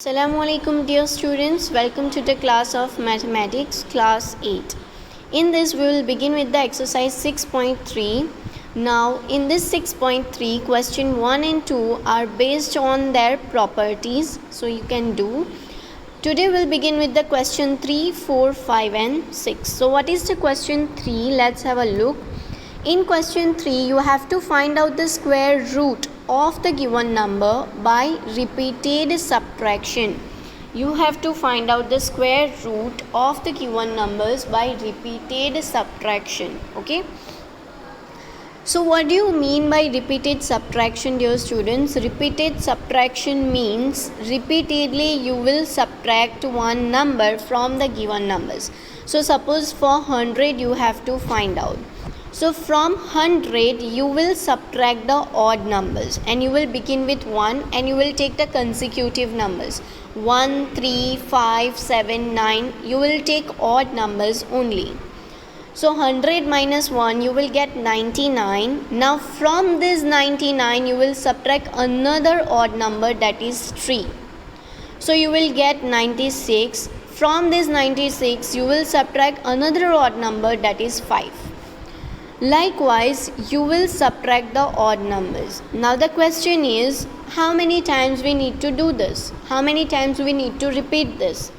Assalamualaikum dear students, welcome to the class of mathematics class 8. In this we will begin with the exercise 6.3. Now in this 6.3 question 1 and 2 are based on their properties, so you can do. Today we'll begin with the question 3, 4, 5 and 6. So what is the question 3? Let's have a look. In question 3 you have to find out the square root of the given number by repeated subtraction. You have to find out the square root of the given numbers by repeated subtraction. Okay. So what do you mean by repeated subtraction, dear students? Repeated subtraction means repeatedly you will subtract one number from the given numbers. So suppose for 100 you have to find out. So from 100 you will subtract the odd numbers and you will begin with 1 and you will take the consecutive numbers 1, 3, 5, 7, 9. You will take odd numbers only. So 100 minus 1 you will get 99. Now from this 99 you will subtract another odd number, that is 3. So you will get 96. From this 96 you will subtract another odd number, that is 5. Likewise, you will subtract the odd numbers. Now the question is, how many times we need to do this? How many times we need to repeat this?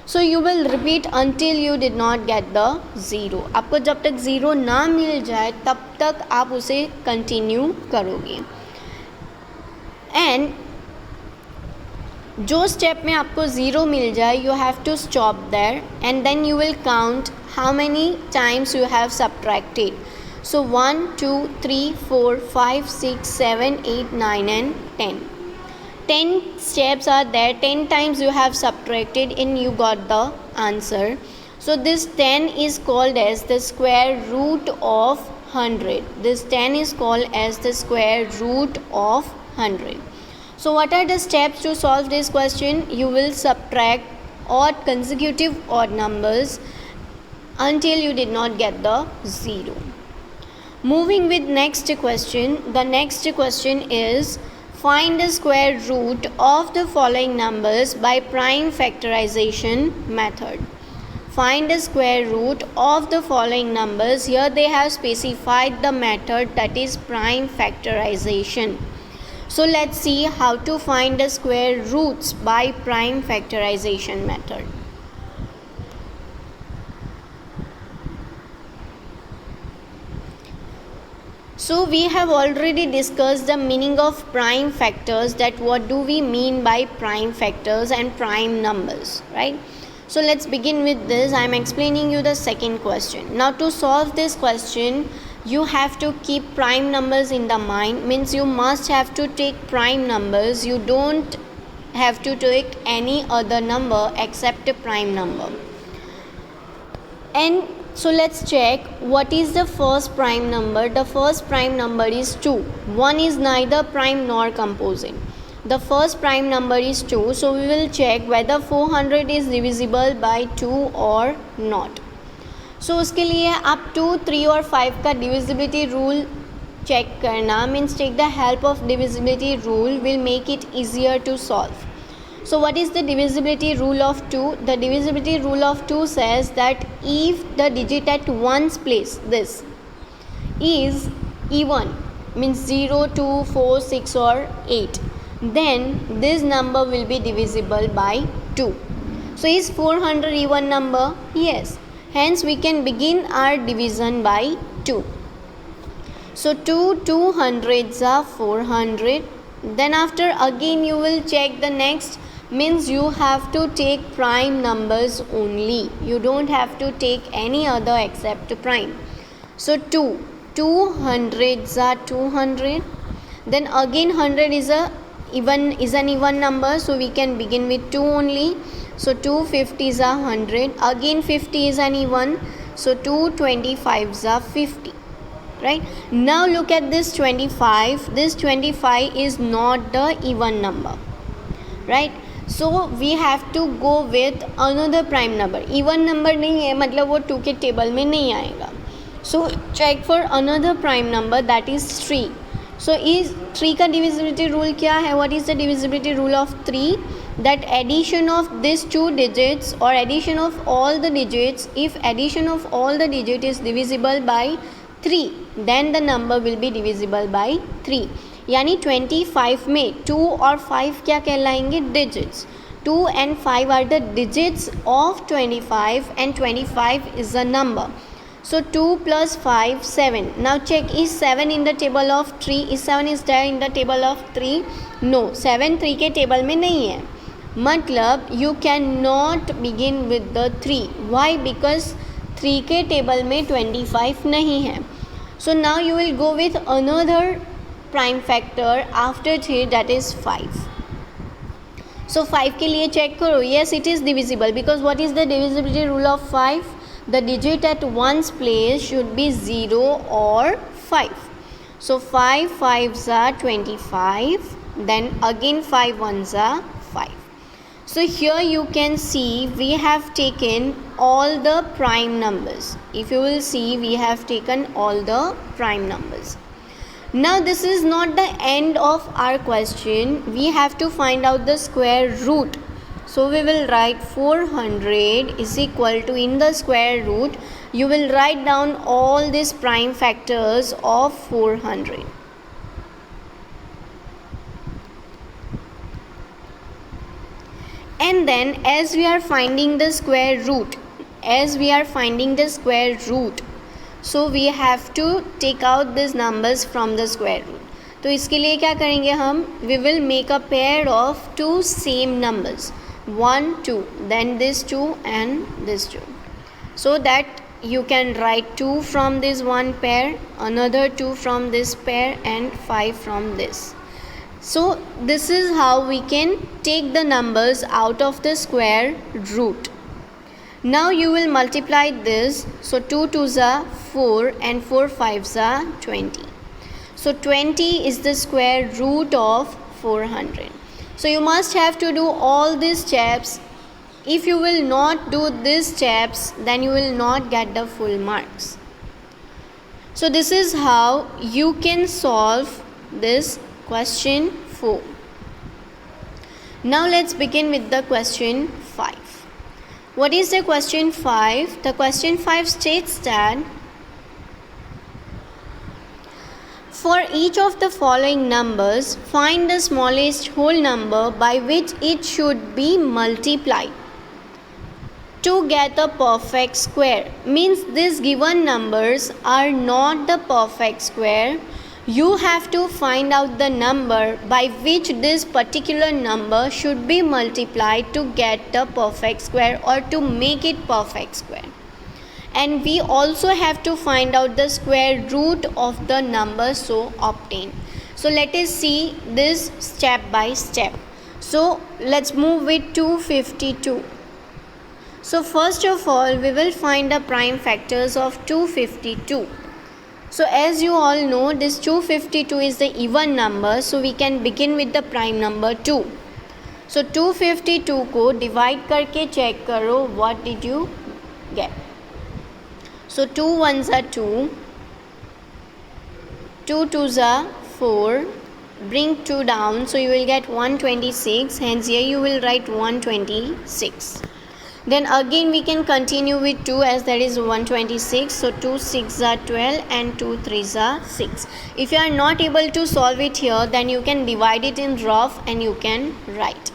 So you will repeat until you did not get the 0. आपको जब तक 0 ना मिल जाए तब तक आप उसे continue करोगे. एंड जो स्टेप में आपको 0 मिल जाए, you have to stop there and then you will count how many times you have subtracted. So 1, 2, 3, 4, 5, 6, 7, 8, 9 and 10. 10 steps are there. 10 times you have subtracted and you got the answer. So this 10 is called as the square root of 100. This 10 is called as the square root of 100. So what are the steps to solve this question? You will subtract odd consecutive odd numbers until you did not get the 0. Moving with next question. The next question is, find the square root of the following numbers by prime factorization method. Find the square root of the following numbers. Here they have specified the method, that is prime factorization. So let's see how to find the square roots by prime factorization method. So we have already discussed the meaning of prime factors, that what do we mean by prime factors and prime numbers, right? So let's begin with this. I am explaining you the second question. Now to solve this question, you have to keep prime numbers in the mind, means you must have to take prime numbers. You don't have to take any other number except a prime number. And so let's check what is the first prime number. The first prime number is 2. 1 is neither prime nor composite. The first prime number is 2. So we will check whether 400 is divisible by 2 or not. So उसके लिए आप 2, 3 और 5 का divisibility rule check करना, means take the help of divisibility rule, will make it easier to solve. So what is the divisibility rule of 2? The divisibility rule of 2 says that if the digit at ones place, this is even, means 0, 2, 4, 6 or 8, then this number will be divisible by 2. So is 400 even number? Yes. Hence we can begin our division by 2. So 2 200s are 400. Then after again you will check the next, means you have to take prime numbers only. You don't have to take any other except prime. So 200s are 200. Then again 100 is an even number, so we can begin with 2 only. So 250s are 100. Again 50 is an even, so 225s are 50. Right? Now look at this 25. This 25 is not the even number. Right? So we have to go with another prime number. Even number नहीं है, मतलब वो 2 के table में नहीं आएगा. So check for another prime number, that is 3. So is 3 का divisibility rule क्या है? What is the divisibility rule of 3? that addition of these two digits or addition of all the digits, if addition of all the digit is divisible by 3, then the number will be divisible by 3. यानी 25 में 2 और 5 क्या कहलाएंगे? Digits. 2 and 5 are the digits of 25 and 25 is a number. So 2 plus 5, 7. Now check, is 7 in the table of 3? Is 7 is there in the table of 3? No, 7 3 के table में नहीं है. मतलब you cannot begin with the 3. Why? Because 3 के table में 25 नहीं है. So now you will go with another prime factor after 3, that is 5. So 5 के लिए check करो. Yes, it is divisible because what is the divisibility rule of 5? The digit at one's place should be 0 or 5. So 5 5s are 25. Then again 5 1s are 5. So here you can see we have taken all the prime numbers. If you will see, we have taken all the prime numbers. Now this is not the end of our question. We have to find out the square root. So we will write 400 is equal to, in the square root you will write down all these prime factors of 400. And then as we are finding the square root, so we have to take out these numbers from the square root. तो इसके लिए क्या करेंगे हम? We will make a pair of two same numbers, 1 2, then this 2 and this 2, so that you can write 2 from this one pair, another 2 from this pair, and 5 from this. So this is how we can take the numbers out of the square root. Now you will multiply this. So 2 2s are 4 and 4 5s are 20. So 20 is the square root of 400. So you must have to do all these steps. If you will not do these steps, then you will not get the full marks. So this is how you can solve this question 4. Now let's begin with the question 5. What is the question 5? The question 5 states that for each of the following numbers, find the smallest whole number by which it should be multiplied to get a perfect square. Means these given numbers are not the perfect square. You have to find out the number by which this particular number should be multiplied to get the perfect square or to make it perfect square. And we also have to find out the square root of the number so obtained. So let us see this step by step. So let's move with 252. So first of all, we will find the prime factors of 252. So as you all know, this 252 is the even number, so we can begin with the prime number 2. So 252 को divide करके check करो, what did you get? So 2 1s are 2, 2 2s are 4, bring 2 down, so you will get 126, hence here you will write 126. Then again we can continue with 2 as that is 126. So 2 6 are 12 and 2 3s are 6. If you are not able to solve it here, then you can divide it in rough and you can write.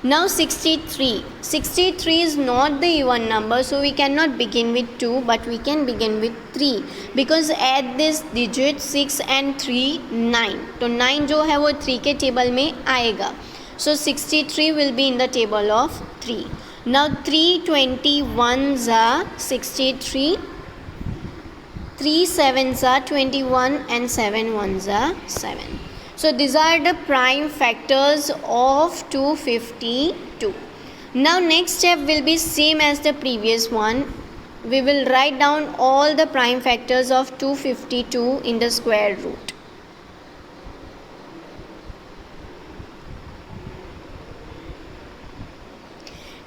Now 63. 63 is not the even number, so we cannot begin with 2, but we can begin with 3 because add this digit 6 and 3 9. तो 9 जो है वो 3 के table में आएगा. So 63 will be in the table of 3. Now 321s are 63, 3 7s are 21 and 7 1s are 7. So these are the prime factors of 252. Now next step will be same as the previous one. We will write down all the prime factors of 252 in the square root.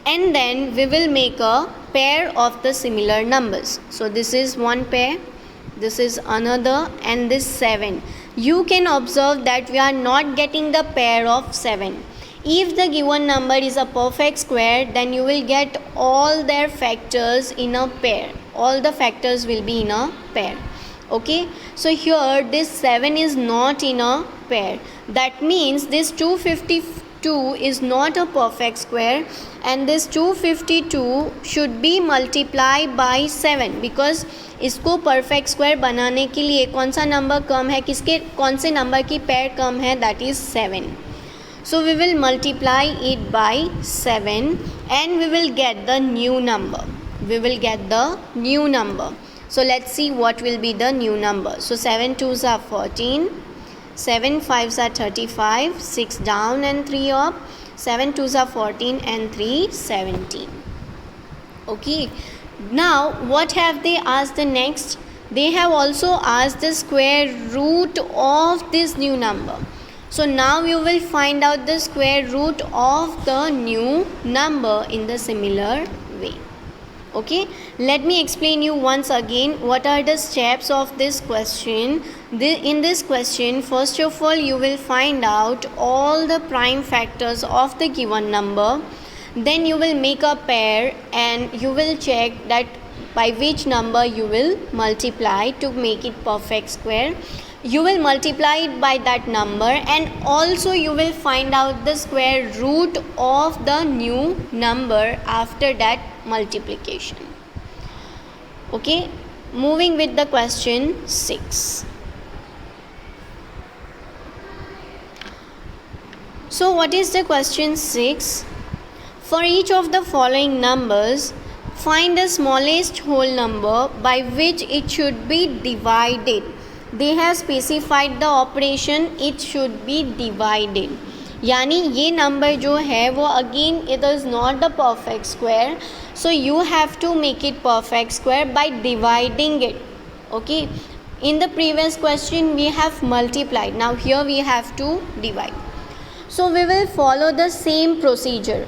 And then we will make a pair of the similar numbers. So this is one pair, this is another, and this 7. You can observe that we are not getting the pair of 7. If the given number is a perfect square, then you will get all their factors in a pair. All the factors will be in a pair. Okay, so here this 7 is not in a pair. That means this 252 is not a perfect square, and this 252 should be multiplied by 7, because इसको perfect square बनाने के लिए कौन सा number कम है, किसके कौन से नंबर की पेयर कम है, that is 7. So we will multiply it by 7 and we will get the new number. We will get the new number. So let's see what will be the new number. So 7 2s are 14, 7 5s are 35, 6 down and 3 up, 7 2s are 14 and 3 17. Okay, now what have they asked the next? They have also asked the square root of this new number. So now you will find out the square root of the new number in the similar way. Okay, let me explain you once again what are the steps of this question. In this question, first of all, you will find out all the prime factors of the given number. Then you will make a pair and you will check that by which number you will multiply to make it perfect square. You will multiply it by that number, and also you will find out the square root of the new number after that multiplication. Okay, moving with the question 6. So what is the question 6? For each of the following numbers, find the smallest whole number by which it should be divided. They have specified the operation, it should be divided. यानी ये number जो है वो again it is not the perfect square, so you have to make it perfect square by dividing it. Okay, in the previous question we have multiplied, now here we have to divide. So we will follow the same procedure.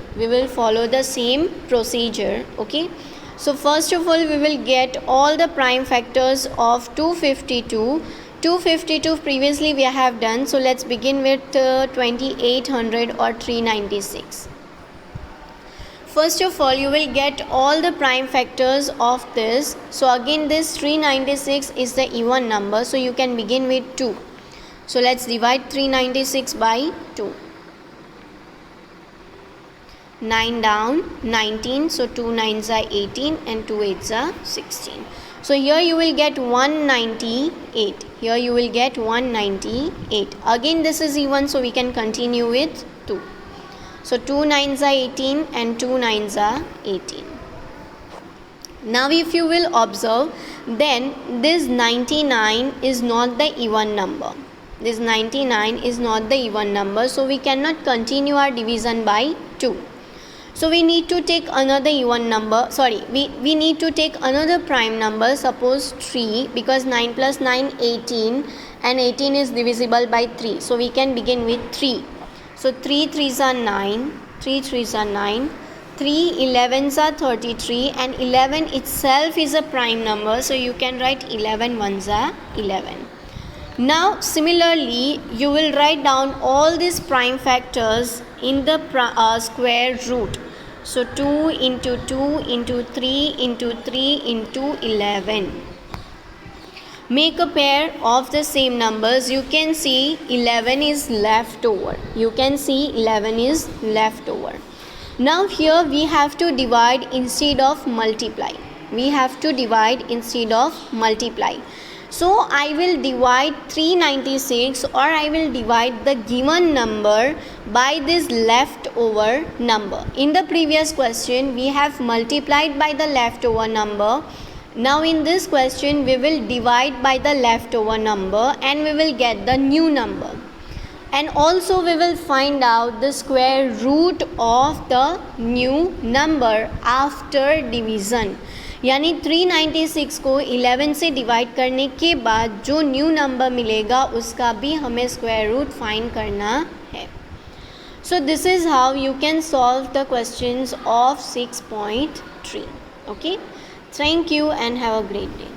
Okay, so first of all we will get all the prime factors of 252. 252 previously we have done, so let's begin with 2800 or 396. First of all you will get all the prime factors of this. So again this 396 is the even number, so you can begin with 2. So let's divide 396 by 2. 9 down, 19, so 2 9s are 18 and 2 8s are 16. So here you will get 198. Here you will get 198. Again this is even, so we can continue with 2. So 2 9s are 18 and 2 9s are 18. Now if you will observe, then this 99 is not the even number. This 99 is not the even number, so we cannot continue our division by 2. So we need to take another even number, we need to take another prime number, suppose 3, because 9 plus 9 18 and 18 is divisible by 3, so we can begin with 3. So 3 3s are 9, 3 3s are 9, 3 11s are 33, and 11 itself is a prime number, so you can write 11 1s are 11. Now similarly you will write down all these prime factors in the square root. So 2 into 2 into 3 into 3 into 11. Make a pair of the same numbers. You can see 11 is left over. Now here we have to divide instead of multiply. So I will divide 396, or I will divide the given number by this leftover number. In the previous question we have multiplied by the leftover number. Now in this question we will divide by the leftover number and we will get the new number. And also we will find out the square root of the new number after division. यानी 396 को 11 से divide करने के बाद जो new number मिलेगा उसका भी हमें स्क्वायर रूट फाइंड करना है. So this is how you can solve the questions of 6.3. Okay, thank you and have a great day.